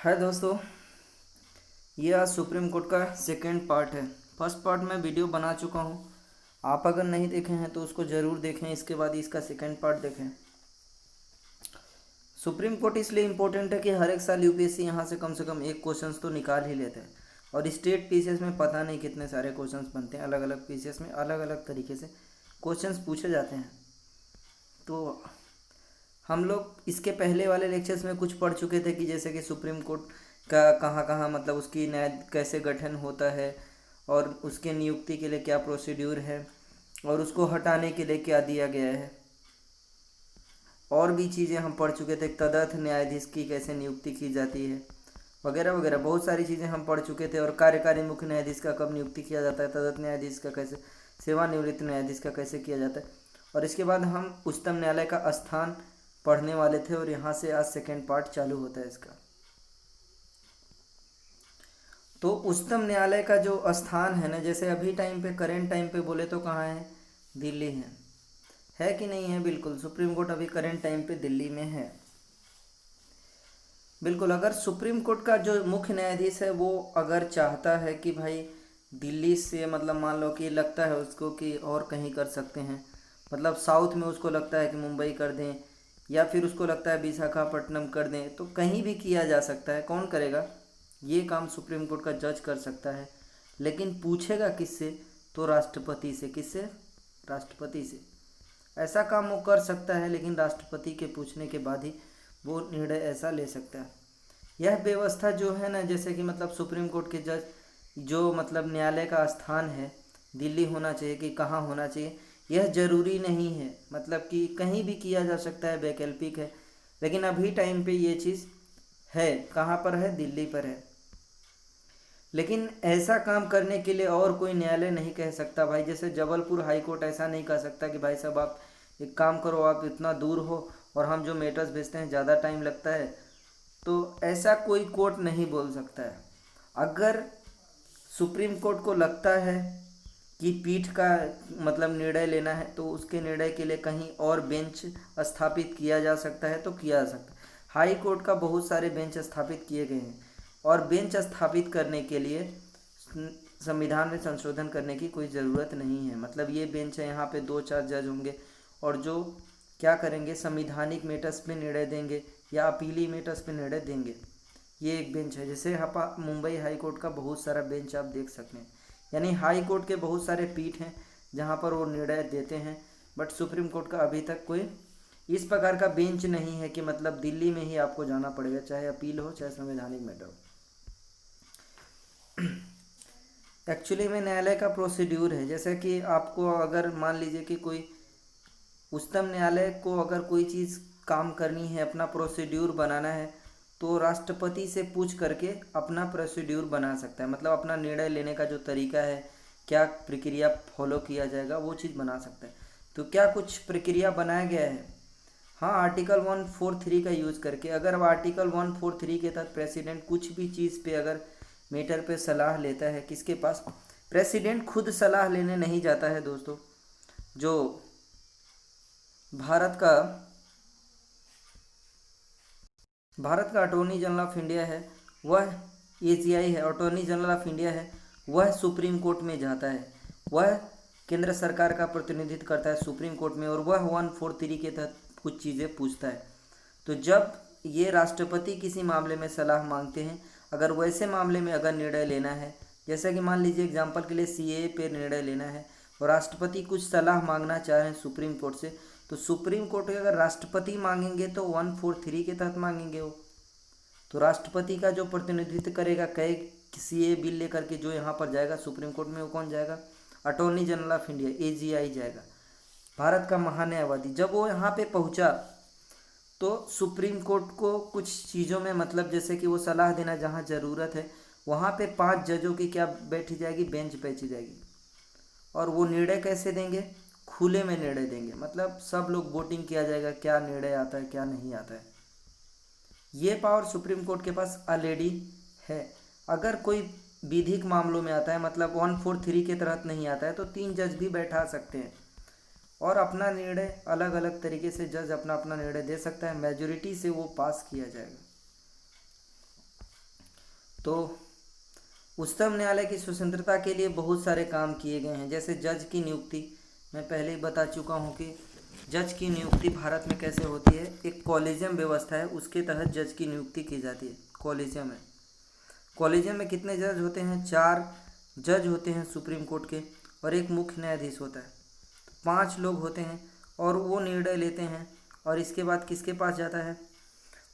हाय दोस्तों, ये आज सुप्रीम कोर्ट का सेकेंड पार्ट है। फर्स्ट पार्ट में वीडियो बना चुका हूँ। आप अगर नहीं देखे हैं तो उसको ज़रूर देखें, इसके बाद इसका सेकेंड पार्ट देखें। सुप्रीम कोर्ट इसलिए इम्पोर्टेंट है कि हर एक साल यूपीएससी यहाँ से कम एक क्वेश्चंस तो निकाल ही लेते हैं। और स्टेट पीसीएस में पता नहीं कितने सारे क्वेश्चंस बनते हैं। अलग अलग पीसीएस में अलग अलग तरीके से क्वेश्चंस पूछे जाते हैं। तो हम लोग इसके पहले वाले लेक्चर्स में कुछ पढ़ चुके थे कि जैसे कि सुप्रीम कोर्ट का कहाँ कहाँ मतलब उसकी न्याय कैसे गठन होता है, और उसके नियुक्ति के लिए क्या प्रोसीड्यूर है, और उसको हटाने के लिए क्या दिया गया है। और भी चीज़ें हम पढ़ चुके थे, तदर्थ न्यायाधीश की कैसे नियुक्ति की जाती है, वगैरह वगैरह बहुत सारी चीज़ें हम पढ़ चुके थे। और कार्यकारी मुख्य न्यायाधीश का कब नियुक्ति किया जाता है, तदर्थ न्यायाधीश का कैसे, सेवानिवृत्त न्यायाधीश का कैसे किया जाता है। और इसके बाद हम उच्चतम न्यायालय का स्थान पढ़ने वाले थे, और यहाँ से आज सेकेंड पार्ट चालू होता है इसका। तो उच्चतम न्यायालय का जो स्थान है ना, जैसे अभी टाइम पे करेंट टाइम पे बोले तो कहाँ है, दिल्ली है कि नहीं है? बिल्कुल, सुप्रीम कोर्ट अभी करेंट टाइम पे दिल्ली में है। बिल्कुल, अगर सुप्रीम कोर्ट का जो मुख्य न्यायाधीश है वो अगर चाहता है कि भाई दिल्ली से मतलब मान लो कि लगता है उसको कि और कहीं कर सकते हैं, मतलब साउथ में उसको लगता है कि मुंबई कर दें, या फिर उसको लगता है विशाखापट्टनम कर दें, तो कहीं भी किया जा सकता है। कौन करेगा? ये काम सुप्रीम कोर्ट का जज कर सकता है। लेकिन पूछेगा किससे? तो राष्ट्रपति से। किससे? राष्ट्रपति से। ऐसा काम वो कर सकता है, लेकिन राष्ट्रपति के पूछने के बाद ही वो निर्णय ऐसा ले सकता है। यह व्यवस्था जो है ना, जैसे कि मतलब सुप्रीम कोर्ट के जज जो मतलब न्यायालय का स्थान है दिल्ली होना चाहिए कि कहाँ होना चाहिए, यह जरूरी नहीं है। मतलब कि कहीं भी किया जा सकता है, वैकल्पिक है। लेकिन अभी टाइम पे ये चीज़ है, कहाँ पर है? दिल्ली पर है। लेकिन ऐसा काम करने के लिए और कोई न्यायालय नहीं कह सकता भाई। जैसे जबलपुर हाई कोर्ट ऐसा नहीं कह सकता कि भाई साहब आप एक काम करो, आप इतना दूर हो और हम जो मेटर्स भेजते हैं ज़्यादा टाइम लगता है। तो ऐसा कोई कोर्ट नहीं बोल सकता है। अगर सुप्रीम कोर्ट को लगता है कि पीठ का मतलब निर्णय लेना है, तो उसके निर्णय के लिए कहीं और बेंच स्थापित किया जा सकता है तो किया जा सकता है। हाई कोर्ट का बहुत सारे बेंच स्थापित किए गए हैं, और बेंच स्थापित करने के लिए संविधान में संशोधन करने की कोई ज़रूरत नहीं है। मतलब ये बेंच है, यहाँ पे 2-4 जज होंगे और जो क्या करेंगे, संविधानिक मेटर्स पे निर्णय देंगे या अपीली मेटर्स पे निर्णय देंगे। ये एक बेंच है। जैसे यहाँ मुंबई हाई कोर्ट का बहुत सारा बेंच आप देख सकते हैं। यानी हाई कोर्ट के बहुत सारे पीठ हैं जहाँ पर वो निर्णय देते हैं। बट सुप्रीम कोर्ट का अभी तक कोई इस प्रकार का बेंच नहीं है कि मतलब दिल्ली में ही आपको जाना पड़ेगा, चाहे अपील हो चाहे संवैधानिक मैटर हो। एक्चुअली में न्यायालय का प्रोसीड्यूर है, जैसे कि आपको अगर मान लीजिए कि कोई उच्चतम न्यायालय को अगर कोई चीज़ काम करनी है, अपना प्रोसीड्यूर बनाना है, तो राष्ट्रपति से पूछ करके अपना प्रोसीड्यूर बना सकता है। मतलब अपना निर्णय लेने का जो तरीका है, क्या प्रक्रिया फॉलो किया जाएगा, वो चीज़ बना सकता है। तो क्या कुछ प्रक्रिया बनाया गया है? हाँ, आर्टिकल 143 का यूज़ करके। अगर अब आर्टिकल 143 के तहत प्रेसिडेंट कुछ भी चीज़ पे अगर मैटर पे सलाह लेता है, किसके पास? प्रेसिडेंट खुद सलाह लेने नहीं जाता है दोस्तों। जो भारत का भारत का अटॉर्नी जनरल ऑफ इंडिया है, वह एजीआई है, अटॉर्नी जनरल ऑफ इंडिया है, वह सुप्रीम कोर्ट में जाता है। वह केंद्र सरकार का प्रतिनिधित्व करता है सुप्रीम कोर्ट में, और वह 143 के तहत कुछ चीज़ें पूछता है। तो जब ये राष्ट्रपति किसी मामले में सलाह मांगते हैं, अगर वैसे मामले में अगर निर्णय लेना है, जैसे कि मान लीजिए एग्जाम्पल के लिए सीएए पे निर्णय लेना है और राष्ट्रपति कुछ सलाह मांगना चाह रहे हैं सुप्रीम कोर्ट से, तो सुप्रीम कोर्ट के अगर राष्ट्रपति मांगेंगे तो 143 के तहत मांगेंगे वो। तो राष्ट्रपति का जो प्रतिनिधित्व करेगा कई सीए बिल लेकर के जो यहाँ पर जाएगा सुप्रीम कोर्ट में, वो कौन जाएगा? Attorney general of India, AGI जाएगा, भारत का महान्यायवादी। जब वो यहाँ पे पहुँचा तो सुप्रीम कोर्ट को कुछ चीज़ों में मतलब जैसे कि वो सलाह देना जहाँ ज़रूरत है, वहाँ पे 5 जजों की क्या बैठी जाएगी? बेंच बैठी जाएगी। और वो निर्णय कैसे देंगे? खुले में निर्णय देंगे। मतलब सब लोग वोटिंग किया जाएगा, क्या निर्णय आता है क्या नहीं आता है। ये पावर सुप्रीम कोर्ट के पास ऑलरेडी है। अगर कोई विधिक मामलों में आता है, मतलब 143 के तहत नहीं आता है, तो 3 जज भी बैठा सकते हैं और अपना निर्णय अलग अलग तरीके से जज अपना अपना निर्णय दे सकता है। मेजोरिटी से वो पास किया जाएगा। तो उच्चतम न्यायालय की स्वतंत्रता के लिए बहुत सारे काम किए गए हैं। जैसे जज की नियुक्ति, मैं पहले ही बता चुका हूँ कि जज की नियुक्ति भारत में कैसे होती है। एक कॉलेजियम व्यवस्था है, उसके तहत जज की नियुक्ति की जाती है। कॉलेजियम है, कॉलेजियम में कितने जज होते हैं? 4 जज होते हैं सुप्रीम कोर्ट के, और एक मुख्य न्यायाधीश होता है। 5 लोग होते हैं और वो निर्णय लेते हैं। और इसके बाद किसके पास जाता है?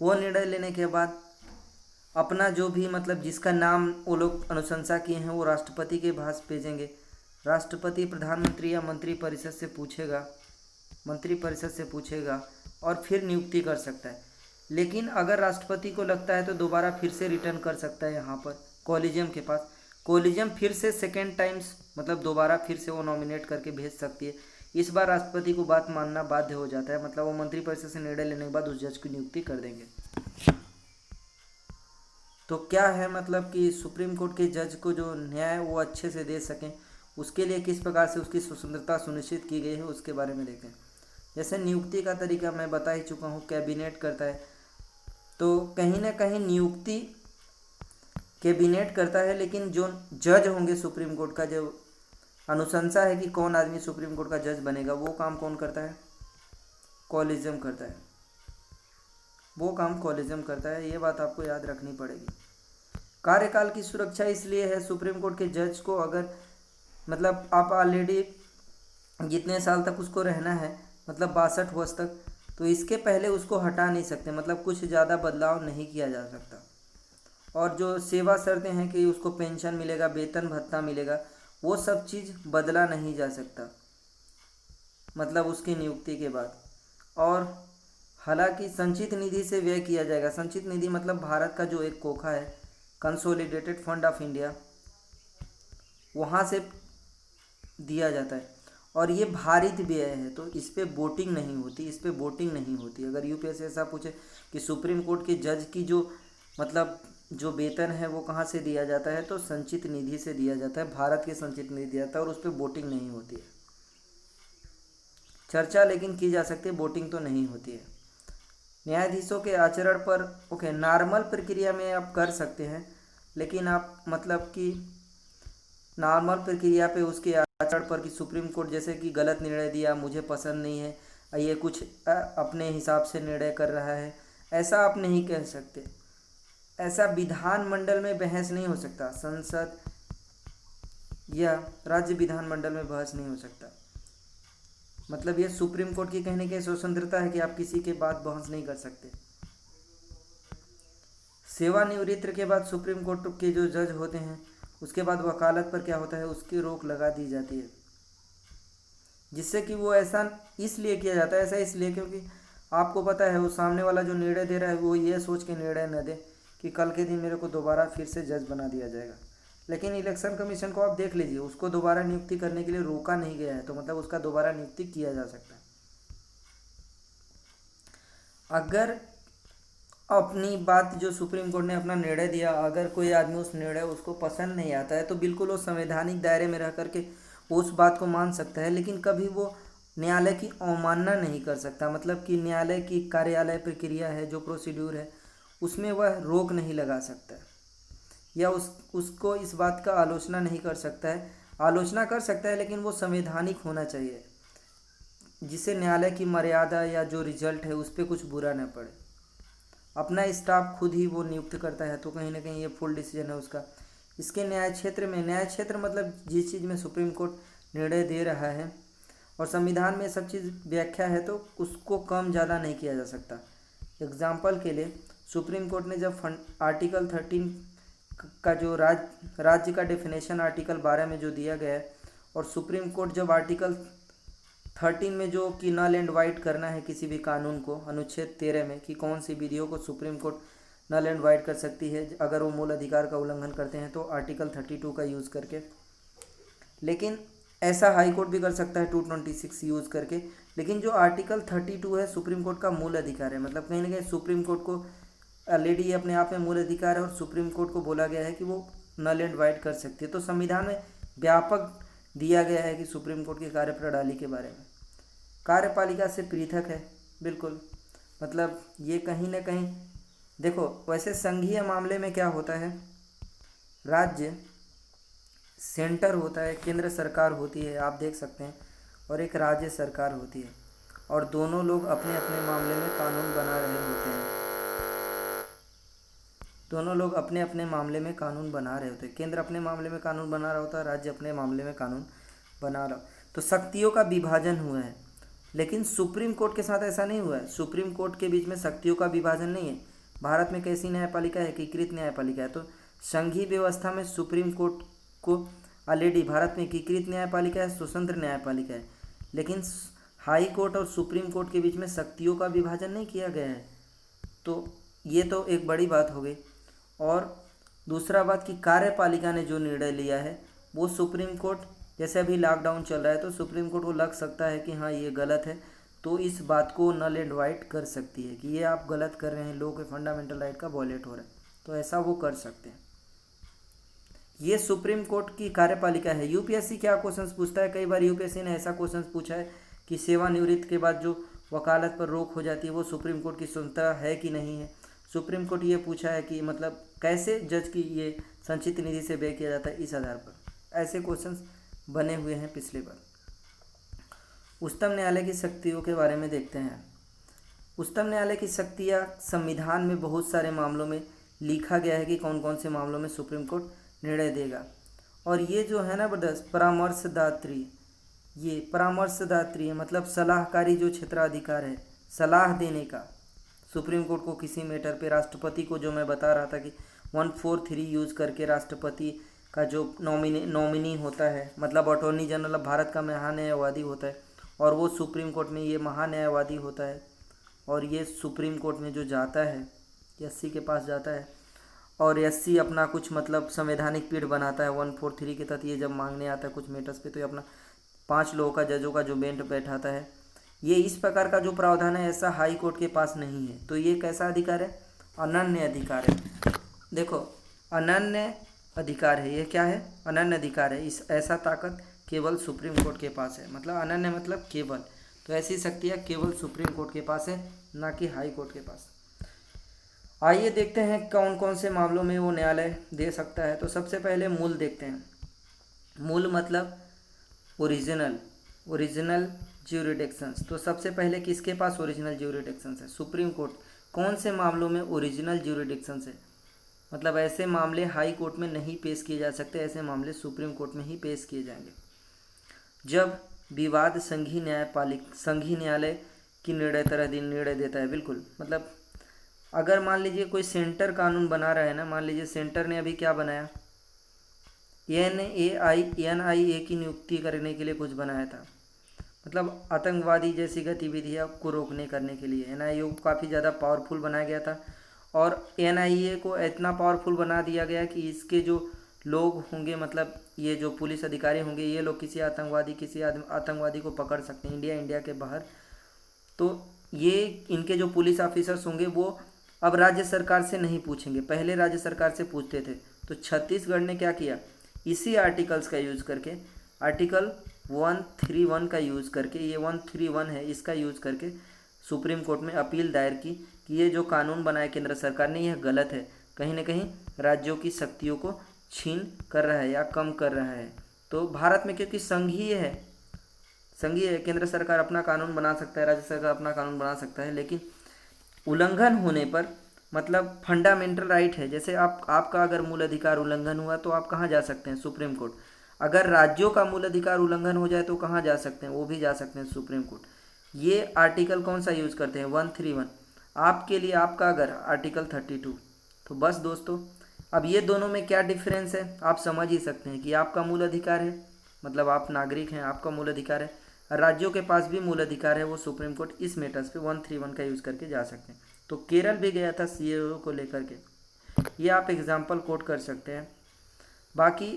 वो निर्णय लेने के बाद अपना जो भी मतलब जिसका नाम वो लोग अनुशंसा किए हैं वो राष्ट्रपति के पास भेजेंगे। राष्ट्रपति प्रधानमंत्री या मंत्रिपरिषद से पूछेगा, मंत्रिपरिषद से पूछेगा और फिर नियुक्ति कर सकता है। लेकिन अगर राष्ट्रपति को लगता है तो दोबारा फिर से रिटर्न कर सकता है यहाँ पर कॉलेजियम के पास। कॉलेजियम फिर से सेकेंड टाइम्स मतलब दोबारा फिर से वो नॉमिनेट करके भेज सकती है। इस बार राष्ट्रपति को बात मानना बाध्य हो जाता है, मतलब वो मंत्रिपरिषद से निर्णय लेने के बाद उस जज की नियुक्ति कर देंगे। तो क्या है मतलब कि सुप्रीम कोर्ट के जज को जो न्याय वो अच्छे से दे सकें, उसके लिए किस प्रकार से उसकी स्वतंत्रता सुनिश्चित की गई है उसके बारे में देखते हैं। जैसे नियुक्ति का तरीका मैं बता ही चुका हूँ, कैबिनेट करता है। तो कहीं ना कहीं नियुक्ति कैबिनेट करता है, लेकिन जो जज होंगे सुप्रीम कोर्ट का, जो अनुशंसा है कि कौन आदमी सुप्रीम कोर्ट का जज बनेगा, वो काम कौन करता है? कॉलेजियम करता है। वो काम कॉलेजियम करता है, ये बात आपको याद रखनी पड़ेगी। कार्यकाल की सुरक्षा इसलिए है सुप्रीम कोर्ट के जज को, अगर मतलब आप ऑलरेडी जितने साल तक उसको रहना है, मतलब 62 वर्ष तक, तो इसके पहले उसको हटा नहीं सकते, मतलब कुछ ज़्यादा बदलाव नहीं किया जा सकता। और जो सेवा शर्तें हैं कि उसको पेंशन मिलेगा, वेतन भत्ता मिलेगा, वो सब चीज़ बदला नहीं जा सकता मतलब उसकी नियुक्ति के बाद। और हालांकि संचित निधि से व्यय किया जाएगा। संचित निधि मतलब भारत का जो एक कोखा है, कंसोलिडेटेड फंड ऑफ इंडिया, वहाँ से दिया जाता है। और ये भारित व्यय है, तो इस पर वोटिंग नहीं होती, इस पर वोटिंग नहीं होती। अगर यूपीएससी ऐसा पूछे कि सुप्रीम कोर्ट के जज की जो मतलब जो वेतन है वो कहाँ से दिया जाता है, तो संचित निधि से दिया जाता है, भारत के संचित निधि दिया जाता है, और उस पर वोटिंग नहीं होती है। चर्चा लेकिन की जा सकती है, वोटिंग तो नहीं होती है। न्यायाधीशों के आचरण पर ओके, नॉर्मल प्रक्रिया में आप कर सकते हैं, लेकिन आप मतलब कि नॉर्मल प्रक्रिया पे उसके आचरण पर कि सुप्रीम कोर्ट जैसे कि गलत निर्णय दिया, मुझे पसंद नहीं है, ये कुछ अपने हिसाब से निर्णय कर रहा है, ऐसा आप नहीं कह सकते। ऐसा विधानमंडल में बहस नहीं हो सकता, संसद या राज्य विधानमंडल में बहस नहीं हो सकता। मतलब ये सुप्रीम कोर्ट की कहने की स्वतंत्रता है कि आप किसी के बाद बहस नहीं कर सकते। सेवानिवृत्ति के बाद सुप्रीम कोर्ट के जो जज होते हैं, उसके बाद वकालत पर क्या होता है, उसकी रोक लगा दी जाती है। जिससे कि वो ऐसा इसलिए किया जाता है, ऐसा इसलिए क्योंकि आपको पता है वो सामने वाला जो निर्णय दे रहा है वो ये सोच के निर्णय न दे कि कल के दिन मेरे को दोबारा फिर से जज बना दिया जाएगा। लेकिन इलेक्शन कमीशन को आप देख लीजिए, उसको दोबारा नियुक्ति करने के लिए रोका नहीं गया है, तो मतलब उसका दोबारा नियुक्ति किया जा सकता है। अगर अपनी बात जो सुप्रीम कोर्ट ने अपना निर्णय दिया, अगर कोई आदमी उस निर्णय उसको पसंद नहीं आता है, तो बिल्कुल वो संवैधानिक दायरे में रह करके उस बात को मान सकता है, लेकिन कभी वो न्यायालय की अवमानना नहीं कर सकता। मतलब कि न्यायालय की कार्यालय प्रक्रिया है, जो प्रोसीड्यूर है, उसमें वह रोक नहीं लगा सकता, या उसको इस बात का आलोचना नहीं कर सकता है। आलोचना कर सकता है, लेकिन वो संवैधानिक होना चाहिए, जिससे न्यायालय की मर्यादा या जो रिजल्ट है उस पर कुछ बुरा न पड़े। अपना स्टाफ खुद ही वो नियुक्त करता है, तो कहीं ना कहीं ये फुल डिसीजन है उसका। इसके न्याय क्षेत्र में, न्याय क्षेत्र मतलब जिस चीज़ में सुप्रीम कोर्ट निर्णय दे रहा है और संविधान में सब चीज़ व्याख्या है, तो उसको कम ज़्यादा नहीं किया जा सकता। एग्जाम्पल के लिए सुप्रीम कोर्ट ने जब आर्टिकल 13 का जो राज्य का डेफिनेशन आर्टिकल 12 में जो दिया गया है, और सुप्रीम कोर्ट जब आर्टिकल 13 में जो कि नल एंड वाइड करना है किसी भी कानून को, अनुच्छेद 13 में कि कौन सी विधियों को supreme court null and void कर सकती है अगर वो मूल अधिकार का उल्लंघन करते हैं, तो आर्टिकल 32 का यूज़ करके। लेकिन ऐसा हाई कोर्ट भी कर सकता है 226 यूज़ करके। लेकिन जो आर्टिकल 32 है सुप्रीम कोर्ट का मूल अधिकार है, मतलब कहीं ना कहीं सुप्रीम कोर्ट को ऑलरेडी अपने आप में मूल अधिकार है, और सुप्रीम कोर्ट को बोला गया है कि वो नल एंड वाइड कर सकती है। तो संविधान में व्यापक दिया गया है कि सुप्रीम कोर्ट की कार्यप्रणाली के बारे में। कार्यपालिका से पृथक है बिल्कुल, मतलब ये कहीं ना कहीं देखो, वैसे संघीय मामले में क्या होता है, राज्य सेंटर होता है, केंद्र सरकार होती है, आप देख सकते हैं, और एक राज्य सरकार होती है, और दोनों लोग अपने अपने मामले में कानून बना रहे होते हैं। दोनों लोग अपने अपने मामले में कानून बना रहे होते हैं। केंद्र अपने मामले में कानून बना रहा होता है, राज्य अपने मामले में कानून बना रहा। तो शक्तियों का विभाजन हुआ है, लेकिन सुप्रीम कोर्ट के साथ ऐसा नहीं हुआ है। सुप्रीम कोर्ट के बीच में शक्तियों का विभाजन नहीं है। भारत में कैसी न्यायपालिका है? एकीकृत न्यायपालिका है। तो संघीय व्यवस्था में सुप्रीम कोर्ट को ऑलरेडी भारत में एकीकृत न्यायपालिका है, स्वतंत्र न्यायपालिका है, लेकिन हाई कोर्ट और सुप्रीम कोर्ट के बीच में शक्तियों का विभाजन नहीं किया गया है। तो ये तो एक बड़ी बात हो गई। और दूसरा बात कि कार्यपालिका ने जो निर्णय लिया है वो सुप्रीम कोर्ट, जैसे अभी लॉकडाउन चल रहा है तो सुप्रीम कोर्ट को लग सकता है कि हाँ ये गलत है, तो इस बात को नल एंड वाइट कर सकती है कि ये आप गलत कर रहे हैं, लोगों के फंडामेंटल राइट का वॉयलेट हो रहा है, तो ऐसा वो कर सकते हैं। ये सुप्रीम कोर्ट की कार्यपालिका है। यूपीएससी क्या क्वेश्चंस पूछता है? कई बार यूपीएससी ने ऐसा क्वेश्चन पूछा है कि सेवानिवृत्ति के बाद जो वकालत पर रोक हो जाती है वो सुप्रीम कोर्ट की स्वतंत्रता है कि नहीं है। सुप्रीम कोर्ट ये पूछा है कि मतलब कैसे जज की ये संचित निधि से व्यय किया जाता है, इस आधार पर ऐसे क्वेश्चंस बने हुए हैं पिछले बार। उच्चतम न्यायालय की शक्तियों के बारे में देखते हैं। उच्चतम न्यायालय की शक्तियाँ संविधान में बहुत सारे मामलों में लिखा गया है कि कौन कौन से मामलों में सुप्रीम कोर्ट निर्णय देगा। और ये जो है ना ब्रदर्स, परामर्शदात्री, ये परामर्शदात्री है, मतलब सलाहकारी जो क्षेत्राधिकार है, सलाह देने का सुप्रीम कोर्ट को किसी मैटर पे। राष्ट्रपति को जो मैं बता रहा था कि 143 यूज़ करके राष्ट्रपति का जो नॉमिनी होता है, मतलब अटॉर्नी जनरल ऑफ भारत का महान्यायवादी होता है, और वो सुप्रीम कोर्ट में ये महान्यायवादी होता है, और ये सुप्रीम कोर्ट में जो जाता है एससी के पास जाता है, और एससी अपना कुछ मतलब संवैधानिक पीठ बनाता है 143 के तहत। ये जब मांगने आता है कुछ मैटर्स पे तो ये अपना 5 लोगों का जजों का जो बेंच बैठाता है। ये इस प्रकार का जो प्रावधान है ऐसा हाई कोर्ट के पास नहीं है। तो ये कैसा अधिकार है? अनन्य अधिकार है। देखो, अनन्य अधिकार है। ये क्या है? अनन्य अधिकार है। इस ऐसा ताकत केवल सुप्रीम कोर्ट के पास है। मतलब अनन्य मतलब केवल, तो ऐसी शक्तियाँ केवल सुप्रीम कोर्ट के पास है, ना कि हाई कोर्ट के पास। आइए देखते हैं कौन कौन से मामलों में वो न्यायालय दे सकता है। तो सबसे पहले मूल देखते हैं। मूल मतलब ओरिजिनल ज्यूरिडिक्शंस। तो सबसे पहले किसके पास ओरिजिनल ज्यूरिडिक्शंस है? Supreme court. कौन से मामलों में ओरिजिनल ज्यूरिडिक्शंस है? मतलब ऐसे मामले हाई कोर्ट में नहीं पेश किए जा सकते, ऐसे मामले सुप्रीम कोर्ट में ही पेश किए जाएंगे। जब विवाद संघीय न्यायालय की निर्णय देता है। बिल्कुल, मतलब अगर मान लीजिए कोई सेंटर कानून बना रहा है ना, मान लीजिए सेंटर ने अभी क्या बनाया, NIA की नियुक्ति करने के लिए कुछ बनाया था, मतलब आतंकवादी जैसी गतिविधियां को रोकने करने के लिए NIA को काफ़ी ज़्यादा पावरफुल बनाया गया था। और NIA को इतना पावरफुल बना दिया गया कि इसके जो लोग होंगे, मतलब ये जो पुलिस अधिकारी होंगे, ये लोग किसी आतंकवादी को पकड़ सकते हैं इंडिया के बाहर। तो ये इनके जो पुलिस ऑफिसर्स होंगे वो अब राज्य सरकार से नहीं पूछेंगे, पहले राज्य सरकार से पूछते थे। तो छत्तीसगढ़ ने क्या किया, इसी आर्टिकल्स का यूज़ करके, आर्टिकल 131 का यूज़ करके, ये 131 है, इसका यूज़ करके सुप्रीम कोर्ट में अपील दायर की कि ये जो कानून बनाया केंद्र सरकार ने, यह गलत है, कहीं ना कहीं राज्यों की शक्तियों को छीन कर रहा है या कम कर रहा है। तो भारत में क्योंकि संघीय है, केंद्र सरकार अपना कानून बना सकता है, राज्य सरकार अपना कानून बना सकता है, लेकिन उल्लंघन होने पर, मतलब फंडामेंटल राइट है, जैसे आपका अगर मूल अधिकार उल्लंघन हुआ तो आप कहाँ जा सकते हैं? Supreme court. अगर राज्यों का मूल अधिकार उल्लंघन हो जाए तो कहाँ जा सकते हैं? वो भी जा सकते हैं सुप्रीम कोर्ट। ये आर्टिकल कौन सा यूज़ करते हैं? 131। आपके लिए आपका अगर आर्टिकल 32। तो बस दोस्तों, अब ये दोनों में क्या डिफरेंस है आप समझ ही सकते हैं कि आपका मूल अधिकार है, मतलब आप नागरिक हैं, आपका मूल अधिकार है, राज्यों के पास भी मूल अधिकार है, वो सुप्रीम कोर्ट इस मैटर्स पे 131 का यूज़ करके जा सकते हैं। तो केरल भी गया था CAO को लेकर के, ये आप एग्जाम्पल कोट कर सकते हैं। बाकी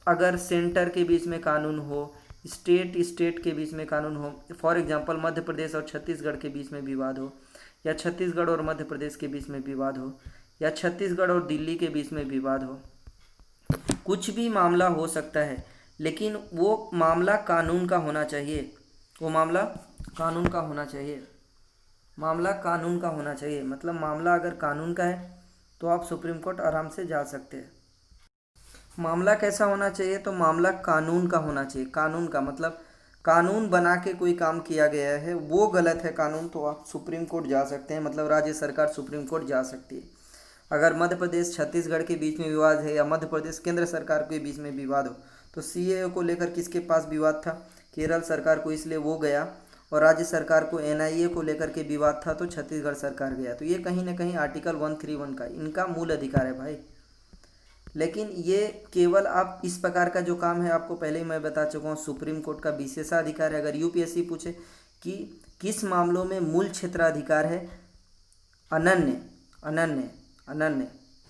अगर सेंटर के बीच में कानून हो, स्टेट के बीच में कानून हो, फॉर एग्जांपल मध्य प्रदेश और छत्तीसगढ़ के बीच में विवाद हो, या छत्तीसगढ़ और मध्य प्रदेश के बीच में विवाद हो, या छत्तीसगढ़ और दिल्ली के बीच में विवाद हो, कुछ भी मामला हो सकता है, लेकिन वो मामला कानून का होना चाहिए। वो मामला कानून का होना चाहिए। मतलब मामला अगर कानून का है तो आप सुप्रीम कोर्ट आराम से जा सकते हैं। मामला कैसा होना चाहिए? तो मामला कानून का होना चाहिए। कानून का मतलब कानून बना के कोई काम किया गया है वो गलत है कानून, तो आप सुप्रीम कोर्ट जा सकते हैं, मतलब राज्य सरकार सुप्रीम कोर्ट जा सकती है। अगर मध्य प्रदेश छत्तीसगढ़ के बीच में विवाद है या मध्य प्रदेश केंद्र सरकार के बीच में विवाद हो, तो सीएए को लेकर किसके पास विवाद था? केरल सरकार को, इसलिए वो गया। और राज्य सरकार को एनआईए को लेकर के विवाद था तो छत्तीसगढ़ सरकार गया। तो ये कहीं ना कहीं आर्टिकल 131 का इनका मूल अधिकार है भाई। लेकिन ये केवल आप इस प्रकार का जो काम है, आपको पहले ही मैं बता चुका हूँ, सुप्रीम कोर्ट का विशेषाधिकार है। अगर यूपीएससी पूछे कि किस मामलों में मूल क्षेत्राधिकार है, अनन्य अनन्य अनन्य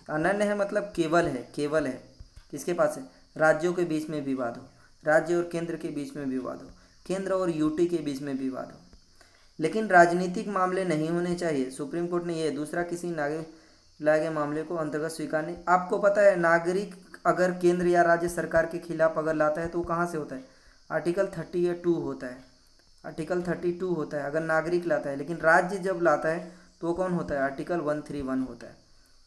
अनन्य है मतलब केवल है, केवल है। किसके पास है? राज्यों के बीच में विवाद हो, राज्य और केंद्र के बीच में विवाद हो, केंद्र और यूटी के बीच में विवाद हो, लेकिन राजनीतिक मामले नहीं होने चाहिए। सुप्रीम कोर्ट ने यह दूसरा किसी नागरिक लाए गए मामले को अंतर्गत स्वीकार नहीं। आपको पता है नागरिक अगर केंद्र या राज्य सरकार के खिलाफ अगर लाता है तो वो कहाँ से होता है? आर्टिकल 32 होता है। आर्टिकल 32 होता है अगर नागरिक लाता है। लेकिन राज्य जब लाता है तो वो कौन होता है? आर्टिकल 131 होता है।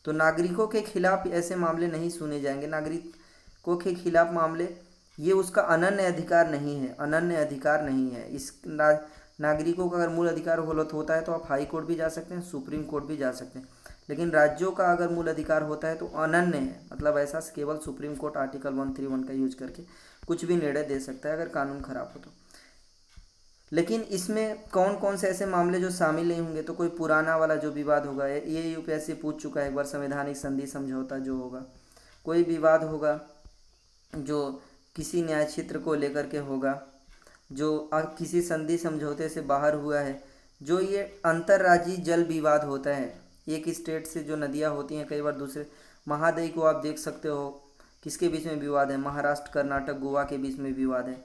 तो नागरिकों के खिलाफ ऐसे मामले नहीं सुने जाएंगे। नागरिकों के खिलाफ मामले, ये उसका अनन्य अधिकार नहीं है, अनन्य अधिकार नहीं है। इस नागरिकों का अगर मूल अधिकार गलत होता है तो आप हाई कोर्ट भी जा सकते हैं, सुप्रीम कोर्ट भी जा सकते हैं। लेकिन राज्यों का अगर मूल अधिकार होता है तो अनन्य है, मतलब ऐसा केवल सुप्रीम कोर्ट आर्टिकल 131 का यूज करके कुछ भी निर्णय दे सकता है अगर कानून खराब हो तो। लेकिन इसमें कौन कौन से ऐसे मामले जो शामिल नहीं होंगे? तो कोई पुराना वाला जो विवाद होगा, ये यूपीएससी पूछ चुका है एक बार, संवैधानिक संधि समझौता जो होगा, कोई विवाद होगा जो किसी न्याय क्षेत्र को लेकर के होगा, जो किसी संधि समझौते से बाहर हुआ है, जो ये अंतर्राज्यीय जल विवाद होता है, एक स्टेट से जो नदियाँ होती हैं कई बार दूसरे महाद्वीप को आप देख सकते हो किसके बीच में विवाद है? महाराष्ट्र कर्नाटक गोवा के बीच में विवाद है,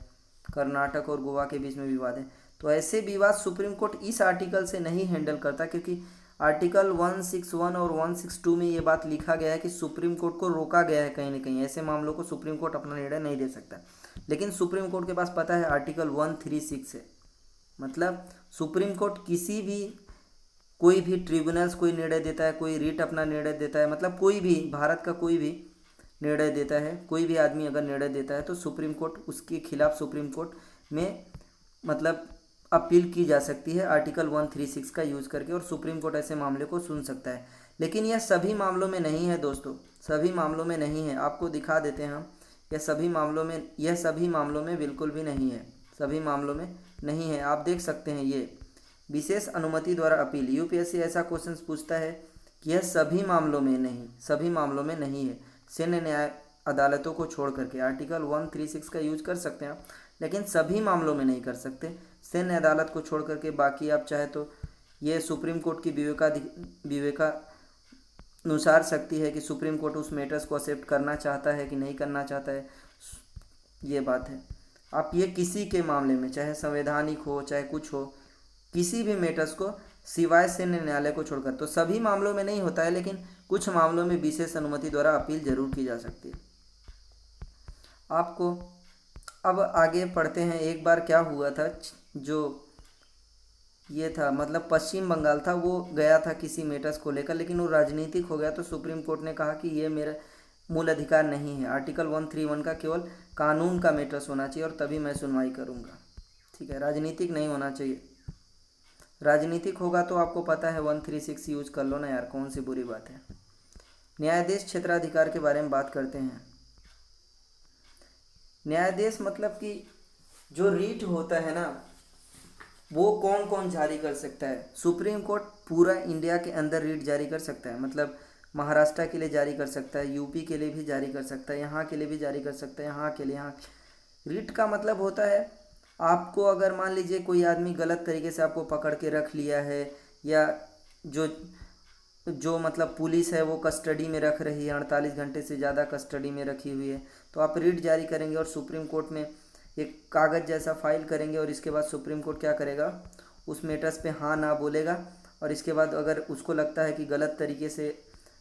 कर्नाटक और गोवा के बीच में विवाद है। तो ऐसे विवाद सुप्रीम कोर्ट इस आर्टिकल से नहीं हैंडल करता, क्योंकि आर्टिकल 161 और 162 में ये बात लिखा गया है कि सुप्रीम कोर्ट को रोका गया है कहीं ना कहीं, ऐसे मामलों को सुप्रीम कोर्ट अपना निर्णय नहीं दे सकता। लेकिन सुप्रीम कोर्ट के पास पता है आर्टिकल 136 है, मतलब सुप्रीम कोर्ट किसी भी कोई भी ट्रिब्यूनल्स कोई निर्णय देता है, कोई रीट अपना निर्णय देता है, मतलब कोई भी भारत का कोई भी निर्णय देता है, कोई भी आदमी अगर निर्णय देता है तो सुप्रीम कोर्ट उसके खिलाफ सुप्रीम कोर्ट में मतलब अपील की जा सकती है आर्टिकल 136 का यूज़ करके, और सुप्रीम कोर्ट ऐसे मामले को सुन सकता है। लेकिन यह सभी मामलों में नहीं है दोस्तों, सभी मामलों में नहीं है। आपको दिखा देते हैं हम, यह सभी मामलों में बिल्कुल भी नहीं है, सभी मामलों में नहीं है। आप देख सकते हैं ये विशेष अनुमति द्वारा अपील, यूपीएससी ऐसा क्वेश्चन पूछता है कि यह सभी मामलों में नहीं, सभी मामलों में नहीं है। सैन्य न्याय अदालतों को छोड़ करके आर्टिकल 136 का यूज कर सकते हैं आप, लेकिन सभी मामलों में नहीं कर सकते। सैन्य अदालत को छोड़ करके बाकी आप चाहे तो ये सुप्रीम कोर्ट की विवेकानुसार शक्ति है कि सुप्रीम कोर्ट उस मैटर्स को एक्सेप्ट करना चाहता है कि नहीं करना चाहता है, ये बात है। आप ये किसी के मामले में चाहे संवैधानिक हो चाहे कुछ हो, किसी भी मैटर्स को सिवाय सैन्य न्यायालय को छोड़कर, तो सभी मामलों में नहीं होता है, लेकिन कुछ मामलों में विशेष अनुमति द्वारा अपील जरूर की जा सकती है। आपको अब आगे पढ़ते हैं। एक बार क्या हुआ था, जो ये था मतलब पश्चिम बंगाल था, वो गया था किसी मैटर्स को लेकर, लेकिन वो राजनीतिक हो गया। तो सुप्रीम कोर्ट ने कहा कि ये मेरा मूल अधिकार नहीं है, आर्टिकल 131 का केवल कानून का मैटर्स होना चाहिए और तभी मैं सुनवाई करूँगा। ठीक है, राजनीतिक नहीं होना चाहिए। राजनीतिक होगा तो आपको पता है 136 यूज कर लो ना यार, कौन सी बुरी बात है। न्यायाधीश क्षेत्राधिकार के बारे में बात करते हैं। न्यायाधीश मतलब कि जो रीट होता है ना, वो कौन कौन जारी कर सकता है? सुप्रीम कोर्ट पूरा इंडिया के अंदर रीट जारी कर सकता है, मतलब महाराष्ट्र के लिए जारी कर सकता है, यूपी के लिए भी जारी कर सकता है, यहाँ के लिए भी जारी कर सकता है, यहाँ के लिए। यहाँ रीट का मतलब होता है आपको अगर मान लीजिए कोई आदमी गलत तरीके से आपको पकड़ के रख लिया है, या जो जो मतलब पुलिस है वो कस्टडी में रख रही है, 48 घंटे से ज़्यादा कस्टडी में रखी हुई है, तो आप रीट जारी करेंगे और सुप्रीम कोर्ट में एक कागज़ जैसा फाइल करेंगे, और इसके बाद सुप्रीम कोर्ट क्या करेगा, उस मैटर्स पे हाँ ना बोलेगा, और इसके बाद अगर उसको लगता है कि गलत तरीके से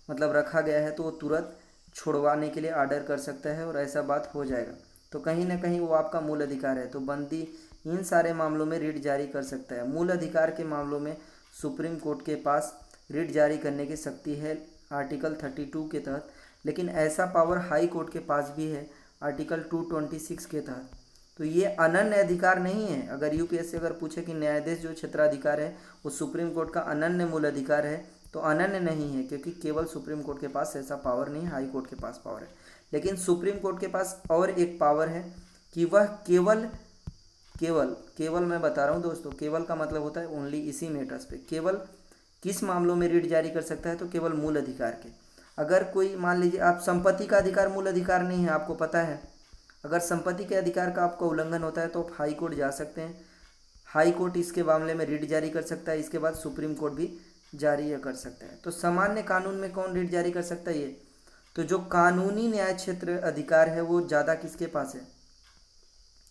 मतलब रखा गया है तो वो तुरंत छुड़वाने के लिए आर्डर कर सकता है, और ऐसा बात हो जाएगा। तो कहीं ना कहीं वो आपका मूल अधिकार है। तो बंदी इन सारे मामलों में रीट जारी कर सकता है। मूल अधिकार के मामलों में सुप्रीम कोर्ट के पास रीट जारी करने की शक्ति है आर्टिकल 32 के तहत। लेकिन ऐसा पावर हाई कोर्ट के पास भी है आर्टिकल 226 के तहत। तो ये अनन्य अधिकार नहीं है। अगर यूपीएससी अगर पूछे कि न्यायाधीश जो क्षेत्राधिकार है वो सुप्रीम कोर्ट का अनन्य मूल अधिकार है, तो अनन्य नहीं है, क्योंकि केवल सुप्रीम कोर्ट के पास ऐसा पावर नहीं, हाई कोर्ट के पास पावर है। लेकिन सुप्रीम कोर्ट के पास और एक पावर है कि वह केवल केवल केवल मैं बता रहा हूँ दोस्तों, केवल का मतलब होता है ओनली, इसी मैटर्स पे केवल किस मामलों में रिट जारी कर सकता है, तो केवल मूल अधिकार के। अगर कोई मान लीजिए आप संपत्ति का अधिकार मूल अधिकार नहीं है, आपको पता है, अगर संपत्ति के अधिकार का आपको उल्लंघन होता है तो आप हाई कोर्ट जा सकते हैं। हाई कोर्ट इसके मामले में रिट जारी कर सकता है, इसके बाद सुप्रीम कोर्ट भी जारी कर सकता है। तो सामान्य कानून में कौन रिट जारी कर सकता है? ये तो जो कानूनी न्याय क्षेत्र अधिकार है वो ज़्यादा किसके पास है?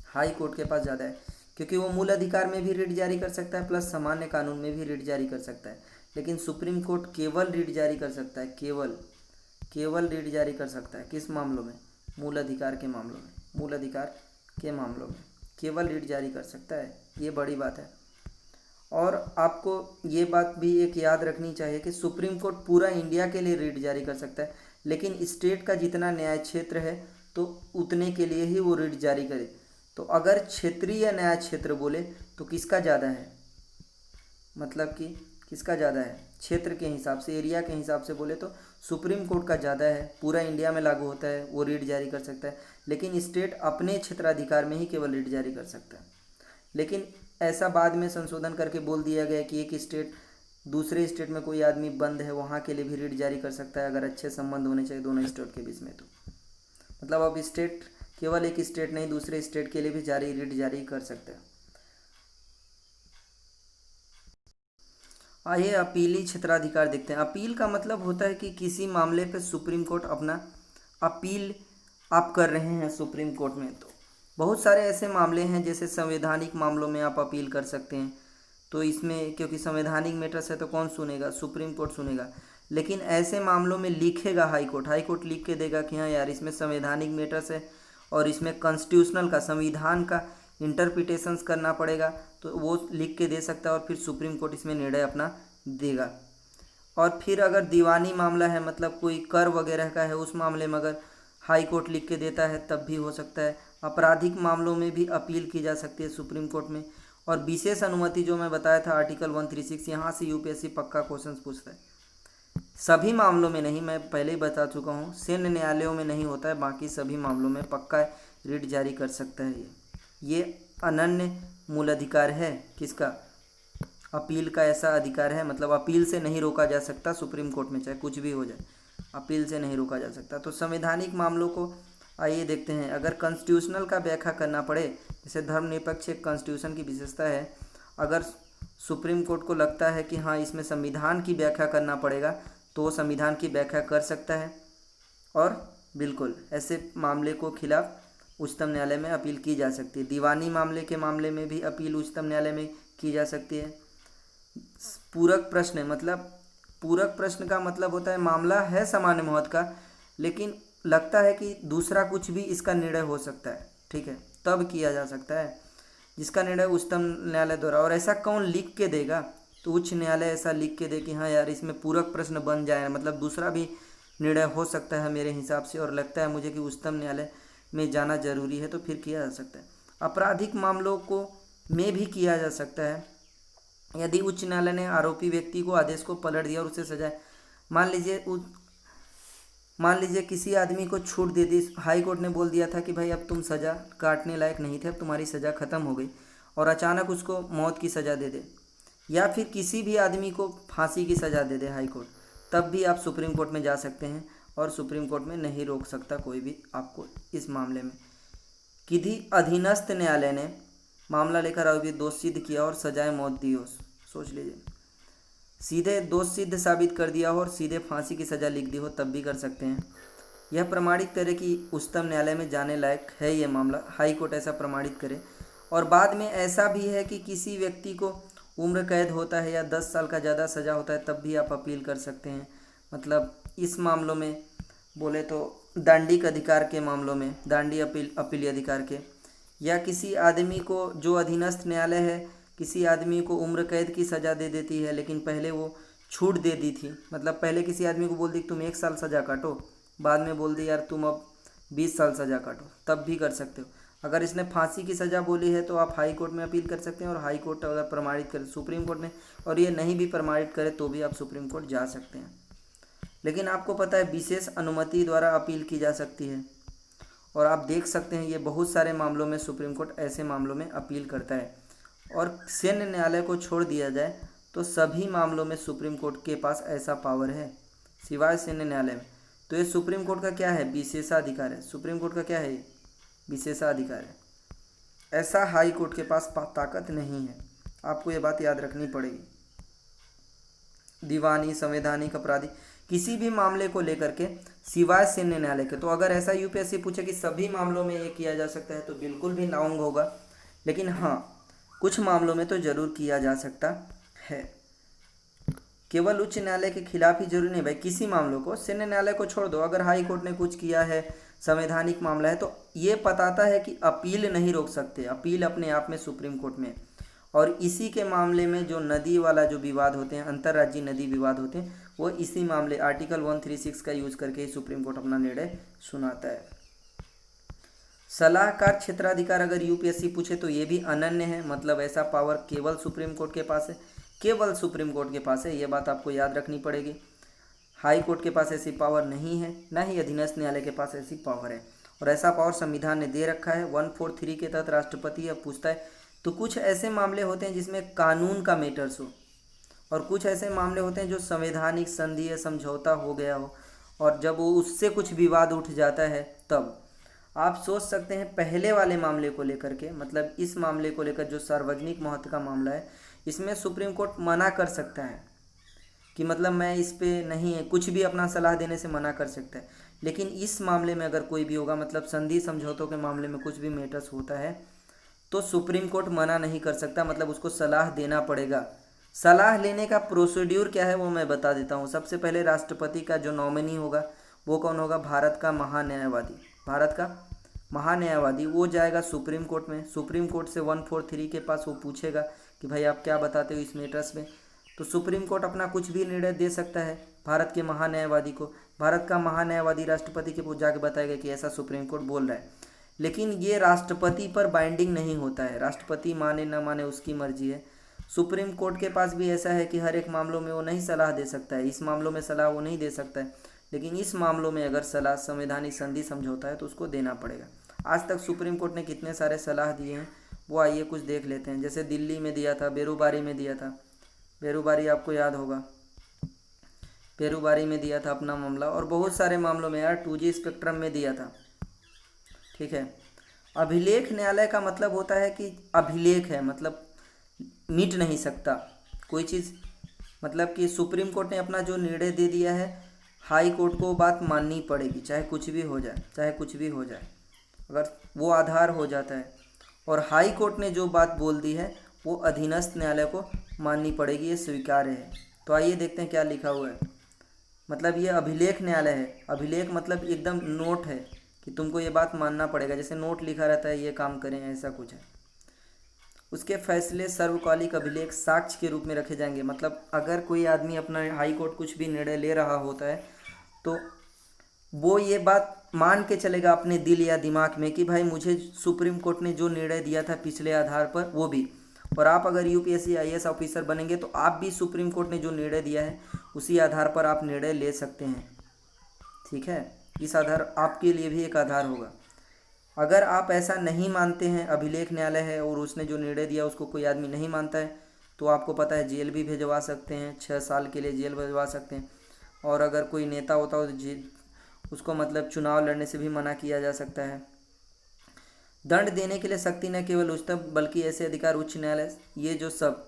हाई कोर्ट के पास ज़्यादा है, क्योंकि वो मूल अधिकार में भी रिट जारी कर सकता है प्लस सामान्य कानून में भी रिट जारी कर सकता है। लेकिन सुप्रीम कोर्ट केवल रिट जारी कर सकता है, केवल रिट जारी कर सकता है किस मामलों में? मूल अधिकार के मामलों में, मूल अधिकार के मामलों में केवल रिट जारी कर सकता है। ये बड़ी बात है। और आपको ये बात भी एक याद रखनी चाहिए कि सुप्रीम कोर्ट पूरा इंडिया के लिए रिट जारी कर सकता है, लेकिन स्टेट का जितना न्याय क्षेत्र है तो उतने के लिए ही वो रिट जारी करे। तो अगर क्षेत्रीय न्याय क्षेत्र बोले तो किसका ज़्यादा है, मतलब कि किसका ज़्यादा है? क्षेत्र के हिसाब से, एरिया के हिसाब से बोले तो सुप्रीम कोर्ट का ज़्यादा है, पूरा इंडिया में लागू होता है, वो रिट जारी कर सकता है। लेकिन स्टेट अपने क्षेत्राधिकार में ही केवल रिट जारी कर सकता है। लेकिन ऐसा बाद में संशोधन करके बोल दिया गया कि एक स्टेट दूसरे स्टेट में कोई आदमी बंद है वहाँ के लिए भी रिट जारी कर सकता है, अगर अच्छे संबंध होने चाहिए दोनों स्टेट के बीच में। तो मतलब अब स्टेट केवल एक स्टेट नहीं, दूसरे स्टेट के लिए भी रिट जारी कर सकते हैं। आइए अपीली क्षेत्राधिकार देखते हैं। अपील का मतलब होता है कि किसी मामले पर सुप्रीम कोर्ट अपना अपील आप कर रहे हैं सुप्रीम कोर्ट में। तो बहुत सारे ऐसे मामले हैं, जैसे संवैधानिक मामलों में आप अपील कर सकते हैं। तो इसमें क्योंकि संवैधानिक मैटर्स है तो कौन सुनेगा? सुप्रीम कोर्ट सुनेगा। लेकिन ऐसे मामलों में लिखेगा हाई कोर्ट लिख के देगा कि हाँ यार इसमें संवैधानिक मैटर्स है और इसमें कॉन्स्टिट्यूशनल का, संविधान का इंटरप्रिटेशंस करना पड़ेगा, तो वो लिख के दे सकता है और फिर सुप्रीम कोर्ट इसमें निर्णय अपना देगा। और फिर अगर दीवानी मामला है, मतलब कोई कर वगैरह का है, उस मामले में अगर हाई कोर्ट लिख के देता है तब भी हो सकता है। आपराधिक मामलों में भी अपील की जा सकती है सुप्रीम कोर्ट में। और विशेष अनुमति जो मैं बताया था आर्टिकल 136, यहाँ से यूपीएससी पक्का क्वेश्चन पूछता है। सभी मामलों में नहीं, मैं पहले ही बता चुका हूँ, सैन्य न्यायालयों में नहीं होता है, बाकी सभी मामलों में पक्का रिट जारी कर सकता है। ये अनन्य मूल अधिकार है किसका? अपील का ऐसा अधिकार है, मतलब अपील से नहीं रोका जा सकता सुप्रीम कोर्ट में, चाहे कुछ भी हो जाए, अपील से नहीं रोका जा सकता। तो संवैधानिक मामलों को आइए देखते हैं। अगर कॉन्स्टिट्यूशनल का व्याख्या करना पड़े, जैसे धर्मनिरपेक्ष एक कॉन्स्टिट्यूशन की विशेषता है, अगर सुप्रीम कोर्ट को लगता है कि हाँ इसमें संविधान की व्याख्या करना पड़ेगा तो वो संविधान की व्याख्या कर सकता है। और बिल्कुल ऐसे मामले को खिलाफ उच्चतम न्यायालय में अपील की जा सकती है। दीवानी मामले के मामले में भी अपील उच्चतम न्यायालय में की जा सकती है। पूरक प्रश्न, मतलब पूरक प्रश्न का मतलब होता है मामला है सामान्य महत्व का, लेकिन लगता है कि दूसरा कुछ भी इसका निर्णय हो सकता है, ठीक है, तब किया जा सकता है, जिसका निर्णय उच्चतम न्यायालय द्वारा। और ऐसा कौन लिख के देगा? तो उच्च न्यायालय ऐसा लिख के दे कि हाँ यार इसमें पूरक प्रश्न बन जाए, मतलब दूसरा भी निर्णय हो सकता है मेरे हिसाब से, और लगता है मुझे कि उच्चतम न्यायालय में जाना जरूरी है, तो फिर किया जा सकता है। आपराधिक मामलों को में भी किया जा सकता है। यदि उच्च न्यायालय ने आरोपी व्यक्ति को आदेश को पलट दिया और उसे सजा, मान लीजिए किसी आदमी को छूट दे दी, हाई कोर्ट ने बोल दिया था कि भाई अब तुम सज़ा काटने लायक नहीं थे, अब तुम्हारी सज़ा ख़त्म हो गई, और अचानक उसको मौत की सज़ा दे दे, या फिर किसी भी आदमी को फांसी की सज़ा दे दे हाई कोर्ट, तब भी आप सुप्रीम कोर्ट में जा सकते हैं और सुप्रीम कोर्ट में नहीं रोक सकता कोई भी आपको इस मामले में। किसी अधीनस्थ न्यायालय ने मामला लेकर आरोपी दोष सिद्ध किया और सजाए मौत दी हो, सोच लीजिए, सीधे दोष सिद्ध साबित कर दिया हो और सीधे फांसी की सज़ा लिख दी हो, तब भी कर सकते हैं। यह प्रमाणित करे कि उच्चतम न्यायालय में जाने लायक है ये मामला, हाई कोर्ट ऐसा प्रमाणित करे। और बाद में ऐसा भी है कि किसी व्यक्ति को उम्र कैद होता है या 10 साल का ज़्यादा सज़ा होता है, तब भी आप अपील कर सकते हैं। मतलब इस मामलों में बोले तो दंडिक अधिकार के मामलों में, दंडी अपील अधिकार के, या किसी आदमी को जो अधीनस्थ न्यायालय है किसी आदमी को उम्र कैद की सज़ा दे देती है, लेकिन पहले वो छूट दे दी थी, मतलब पहले किसी आदमी को बोल दी तुम 1 साल सज़ा काटो, बाद में बोल दी यार तुम अब 20 साल सज़ा काटो, तब भी कर सकते हो। अगर इसने फांसी की सज़ा बोली है तो आप हाई कोर्ट में अपील कर सकते हैं, और हाई कोर्ट अगर प्रमाणित करे सुप्रीम कोर्ट में, और ये नहीं भी प्रमाणित करे तो भी आप सुप्रीम कोर्ट जा सकते हैं। लेकिन आपको पता है विशेष अनुमति द्वारा अपील की जा सकती है, और आप देख सकते हैं ये बहुत सारे मामलों में सुप्रीम कोर्ट ऐसे मामलों में अपील करता है। और सैन्य न्यायालय को छोड़ दिया जाए तो सभी मामलों में सुप्रीम कोर्ट के पास ऐसा पावर है, सिवाय सैन्य न्यायालय में। तो ये सुप्रीम कोर्ट का क्या है, विशेषाधिकार है। सुप्रीम कोर्ट का क्या है, विशेषाधिकार है। ऐसा हाई कोर्ट के पास ताकत नहीं है, आपको ये बात याद रखनी पड़ेगी। दीवानी संवैधानिक अपराधी किसी भी मामले को लेकर के सिवाय सैन्य न्यायालय के, तो अगर ऐसा यूपीएससी पूछे कि सभी मामलों में ये किया जा सकता है तो बिल्कुल भी रॉन्ग होगा। लेकिन हाँ, कुछ मामलों में तो ज़रूर किया जा सकता है। केवल उच्च न्यायालय के खिलाफ ही जरूरी नहीं भाई, किसी मामलों को, सैन्य न्यायालय को छोड़ दो, अगर हाई कोर्ट ने कुछ किया है, संवैधानिक मामला है, तो ये बताता है कि अपील नहीं रोक सकते, अपील अपने आप में सुप्रीम कोर्ट में। और इसी के मामले में जो नदी वाला जो विवाद होते हैं, अंतर्राज्यीय नदी विवाद होते हैं, वो इसी मामले आर्टिकल 136 का यूज करके ही सुप्रीम कोर्ट अपना निर्णय सुनाता है। सलाहकार क्षेत्राधिकार अगर यूपीएससी पूछे तो ये भी अनन्य है, मतलब ऐसा पावर केवल सुप्रीम कोर्ट के पास है, केवल सुप्रीम कोर्ट के पास है, ये बात आपको याद रखनी पड़ेगी। हाई कोर्ट के पास ऐसी पावर नहीं है, ना ही अधीनस्थ न्यायालय के पास ऐसी पावर है, और ऐसा पावर संविधान ने दे रखा है। 143 के तहत राष्ट्रपति अब पूछता है। तो कुछ ऐसे मामले होते हैं जिसमें कानून का मैटर्स हो, और कुछ ऐसे मामले होते हैं जो संवैधानिक संधि या समझौता हो गया हो, और जब वो उससे कुछ विवाद उठ जाता है तब आप सोच सकते हैं पहले वाले मामले को लेकर के, मतलब इस मामले को लेकर जो सार्वजनिक महत्व का मामला है, इसमें सुप्रीम कोर्ट मना कर सकता है कि मतलब मैं इस पे नहीं है, कुछ भी अपना सलाह देने से मना कर सकता है। लेकिन इस मामले में अगर कोई भी होगा, मतलब संधि समझौतों के मामले में कुछ भी मैटर्स होता है, तो सुप्रीम कोर्ट मना नहीं कर सकता, मतलब उसको सलाह देना पड़ेगा। सलाह लेने का प्रोसीड्यूर क्या है वो मैं बता देता हूँ। सबसे पहले राष्ट्रपति का जो नॉमिनी होगा वो कौन होगा, भारत का महान्यायवादी, भारत का महान्यायवादी, वो जाएगा सुप्रीम कोर्ट में। सुप्रीम कोर्ट से 143 के पास वो पूछेगा कि भाई आप क्या बताते हो इस मैटर्स में, तो सुप्रीम कोर्ट अपना कुछ भी निर्णय दे सकता है भारत के महान्यायवादी को। भारत का महान्यायवादी राष्ट्रपति के पूछ जाके बताएगा कि ऐसा सुप्रीम कोर्ट बोल रहा है। लेकिन ये राष्ट्रपति पर बाइंडिंग नहीं होता है, राष्ट्रपति माने न माने उसकी मर्जी है। सुप्रीम कोर्ट के पास भी ऐसा है कि हर एक मामलों में वो नहीं सलाह दे सकता है, इस मामलों में सलाह वो नहीं दे सकता है, लेकिन इस मामलों में अगर सलाह संवैधानिक संधि समझौता है तो उसको देना पड़ेगा। आज तक सुप्रीम कोर्ट ने कितने सारे सलाह दिए हैं वो आइए कुछ देख लेते हैं। जैसे दिल्ली में दिया था, बेरूबारी में दिया था, बेरूबारी आपको याद होगा, बेरूबारी में दिया था अपना मामला, और बहुत सारे मामलों में यार 2G स्पेक्ट्रम में दिया था। ठीक है। अभिलेख न्यायालय का मतलब होता है कि अभिलेख है, मतलब मिट नहीं सकता कोई चीज़, मतलब कि सुप्रीम कोर्ट ने अपना जो निर्णय दे दिया है, हाई कोर्ट को बात माननी पड़ेगी, चाहे कुछ भी हो जाए, चाहे कुछ भी हो जाए, अगर वो आधार हो जाता है। और हाई कोर्ट ने जो बात बोल दी है वो अधीनस्थ न्यायालय को माननी पड़ेगी, ये स्वीकार्य है। तो आइए देखते हैं क्या लिखा हुआ है। मतलब ये अभिलेख न्यायालय है, अभिलेख मतलब एकदम नोट है कि तुमको ये बात मानना पड़ेगा, जैसे नोट लिखा रहता है ये काम करें, ऐसा कुछ है। उसके फैसले सर्वकालिक अभिलेख साक्ष्य के रूप में रखे जाएंगे, मतलब अगर कोई आदमी अपना हाई कोर्ट कुछ भी निर्णय ले रहा होता है तो वो ये बात मान के चलेगा अपने दिल या दिमाग में कि भाई मुझे सुप्रीम कोर्ट ने जो निर्णय दिया था पिछले आधार पर वो भी, और आप अगर यूपीएससी आईएएस ऑफिसर बनेंगे तो आप भी सुप्रीम कोर्ट ने जो निर्णय दिया है उसी आधार पर आप निर्णय ले सकते हैं। ठीक है, इस आधार आपके लिए भी एक आधार होगा। अगर आप ऐसा नहीं मानते हैं, अभिलेख न्यायालय है और उसने जो निर्णय दिया उसको कोई आदमी नहीं मानता है, तो आपको पता है जेल भी भिजवा सकते हैं, 6 साल के लिए जेल भिजवा सकते हैं। और अगर कोई नेता होता हो तो उसको मतलब चुनाव लड़ने से भी मना किया जा सकता है। दंड देने के लिए शक्ति न केवल उच्चतम बल्कि ऐसे अधिकार उच्च न्यायालय, ये जो सब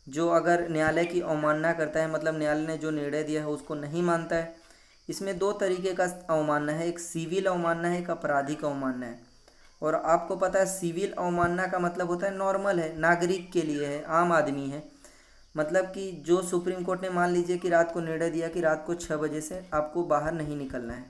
जो अगर न्यायालय की अवमानना करता है, मतलब न्यायालय ने जो निर्णय दिया है उसको नहीं मानता है, इसमें 2 तरीके का अवमानना है, एक सिविल अवमानना है, एक आपराधिक अवमानना है। और आपको पता है सिविल अवमानना का मतलब होता है नॉर्मल है, नागरिक के लिए है, आम आदमी है। मतलब कि जो सुप्रीम कोर्ट ने मान लीजिए कि रात को निर्णय दिया कि रात को 6 बजे से आपको बाहर नहीं निकलना है,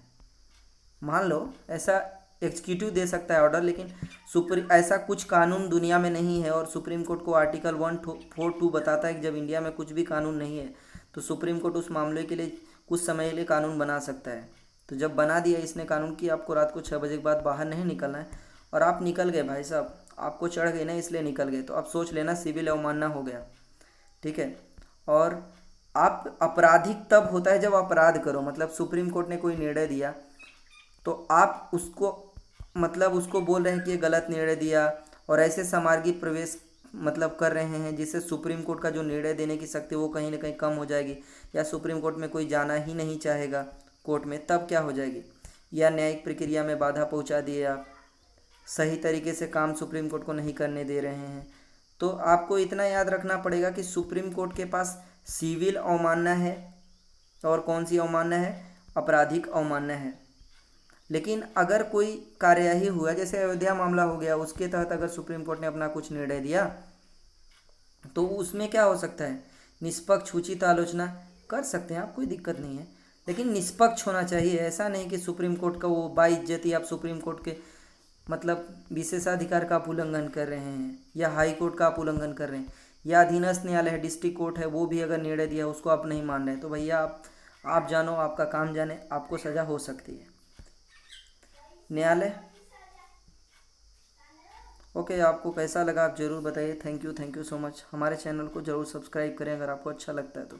मान लो ऐसा एग्जीक्यूटिव दे सकता है ऑर्डर, लेकिन ऐसा कुछ कानून दुनिया में नहीं है। और सुप्रीम कोर्ट को आर्टिकल 142 बताता है कि जब इंडिया में कुछ भी कानून नहीं है तो सुप्रीम कोर्ट उस मामले के लिए कुछ समय के लिए कानून बना सकता है। तो जब बना दिया इसने कानून कि आपको रात को 6 बजे के बाद बाहर नहीं निकलना है, और आप निकल गए भाई साहब, आपको चढ़ गई ना इसलिए निकल गए, तो आप सोच लेना सिविल अवमानना हो गया। ठीक है। और आप आपराधिक तब होता है जब अपराध करो, मतलब सुप्रीम कोर्ट ने कोई निर्णय दिया तो आप उसको मतलब उसको बोल रहे हैं कि ये गलत निर्णय दिया, और ऐसे सामाजिक प्रवेश मतलब कर रहे हैं जिससे सुप्रीम कोर्ट का जो निर्णय देने की शक्ति वो कहीं ना कहीं कम हो जाएगी, या सुप्रीम कोर्ट में कोई जाना ही नहीं चाहेगा कोर्ट में, तब क्या हो जाएगी, या न्यायिक प्रक्रिया में बाधा पहुंचा दिए आप, सही तरीके से काम सुप्रीम कोर्ट को नहीं करने दे रहे हैं। तो आपको इतना याद रखना पड़ेगा कि सुप्रीम कोर्ट के पास सिविल अवमानना है, और कौन सी अवमानना है, आपराधिक अवमानना है। लेकिन अगर कोई कार्यवाही हुआ, जैसे अयोध्या मामला हो गया, उसके तहत अगर सुप्रीम कोर्ट ने अपना कुछ निर्णय दिया तो उसमें क्या हो सकता है, निष्पक्ष उचित आलोचना कर सकते हैं आप, कोई दिक्कत नहीं है, लेकिन निष्पक्ष होना चाहिए। ऐसा नहीं कि सुप्रीम कोर्ट का वो बाइज्जती आप सुप्रीम कोर्ट के मतलब विशेषाधिकार का आप उल्लंघन कर रहे हैं, या हाई कोर्ट का आप उल्लंघन कर रहे हैं, या अधीनस्थ न्यायालय है, डिस्ट्रिक्ट कोर्ट है, वो भी अगर निर्णय दिया उसको आप नहीं मान रहे, तो भैया आप जानो, आपका काम जाने, आपको सज़ा हो सकती है। न्यायालय। ओके, आपको कैसा लगा आप ज़रूर बताइए। Thank you so much. हमारे चैनल को ज़रूर सब्सक्राइब करें अगर आपको अच्छा लगता है तो।